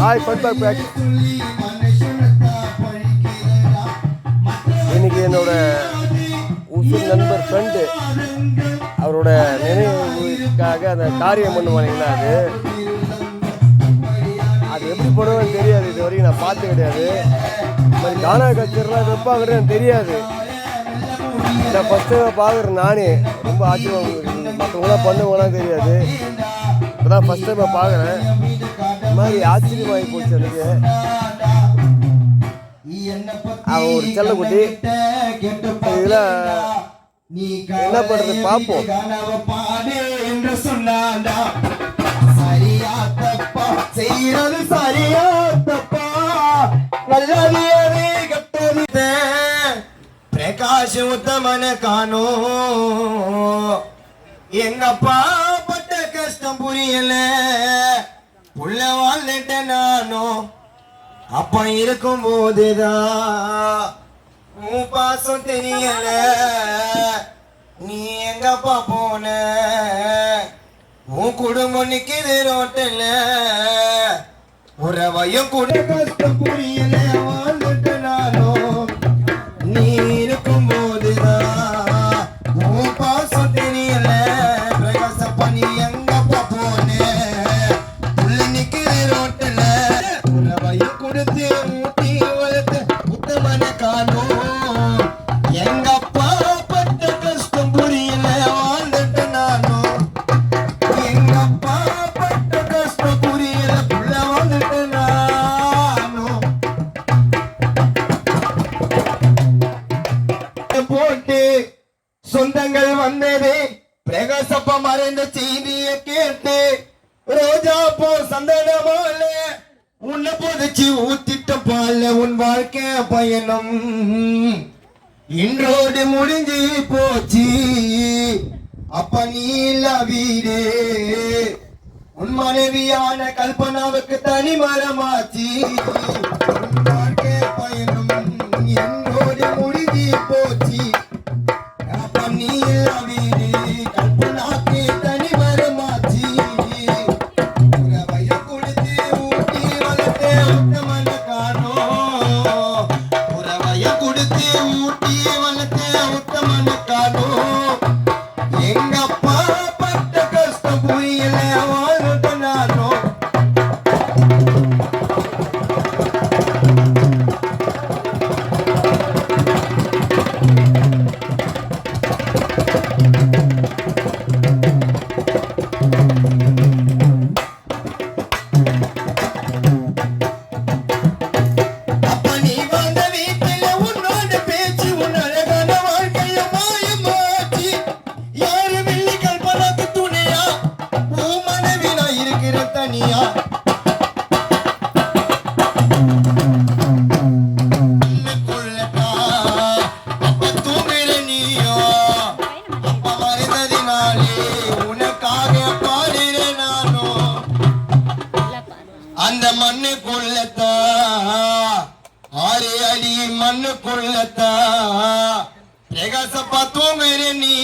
Hi ஃபட்பேக் back. இன்னைக்கு என்னோட உசுர் நண்பர் ஃப்ரெண்டு அவரோட நினைவுக்காக அந்த காரியம் பண்ணுவாங்களா, அது எப்படி பண்ணுவேன்னு தெரியாது. இது வரைக்கும் நான் பார்த்து கிடையாது. இந்த மாதிரி கானா கல்ச்சர்லாம் வைப்பாங்கன்னு எனக்கு தெரியாது. நான் ஃபஸ்ட்டு பார்க்குறேன். நானே ரொம்ப ஆச்சரியம். மற்றவங்களாம் பண்ணுவாங்களாம் தெரியாது. இப்போ தான் ஃபஸ்ட் டைம் நான் பார்க்குறேன். இந்த மாதிரி ஆச்சரியமாகி போச்சு எனக்கு. அவன் ஒரு செல்லக்குட்டி. இதில் என்ன பண்ணுறது பார்ப்போம். பிரகாஷ் உத்தமன காணோ எங்கப்பா பட்ட கஷ்டம் புரியல. புள்ள வாழ்ந்துட்ட நானோ அப்ப இருக்கும் போதுதான் உன் பாசம் தெரியல. நீ எங்கப்பா போன உன் குடும்பம் நிக்குது ரோட்டில். உறவையும் கூட கஷ்டம் புரியல. வாழ்ந்துட்ட நானோ நீ இருக்கும் போதுதான் உன் பாசம் தெரியல. பிரகாசப்பா நீ எங்கப்பா போன புள்ள நிக்குது ரோட்டில். உறவையும் கொடுத்து ஊட்டி வளர்த்து உத்தமன காணோ எங்கப்பா பட்ட கஷ்டம் புரியல. வாழ்ந்துட்டு நானோ எங்கப்பா பட்ட கஷ்டம் புரியல. புள்ள வாழ்ந்துட்டு நானோ போட்டு சொந்தங்கள் வந்தது. பிரகாசப்பா மறைந்த செய்தியை கேட்டு ரோஜா போ சந்தனமால உன்னை புதைச்சி ஊத்திட்ட பால. உன் வாழ்க்கை பயணம் இன்றோடு முடிஞ்சு போச்சு. அப்ப நீ இல்ல வீடு உன் மனைவியான கல்பனாவுக்கு தனி மரமாச்சு. உன் வாழ்க்கை பயணம் இன்றோடு முடிஞ்சு போச்சு. அப்ப நீ இல்ல வீடு கல்பனாக்கு தனி மரமாச்சு. உறவைய கொடுத்து ஊட்டி வளர்த்து உத்தமன காணோ. உறவைய கொடுத்து ஊட்டி வளர்த்து உத்தமன காணோ எங்கப்பா பட்ட கஷ்டம் புரியல. வாழ்ந்துட்டு நானோ அந்த மண்ணுக்குள்ளத்தா 6 அடி மண்ணுக்குள்ளத்தா பிரகாசப்பா தூங்குற நீ.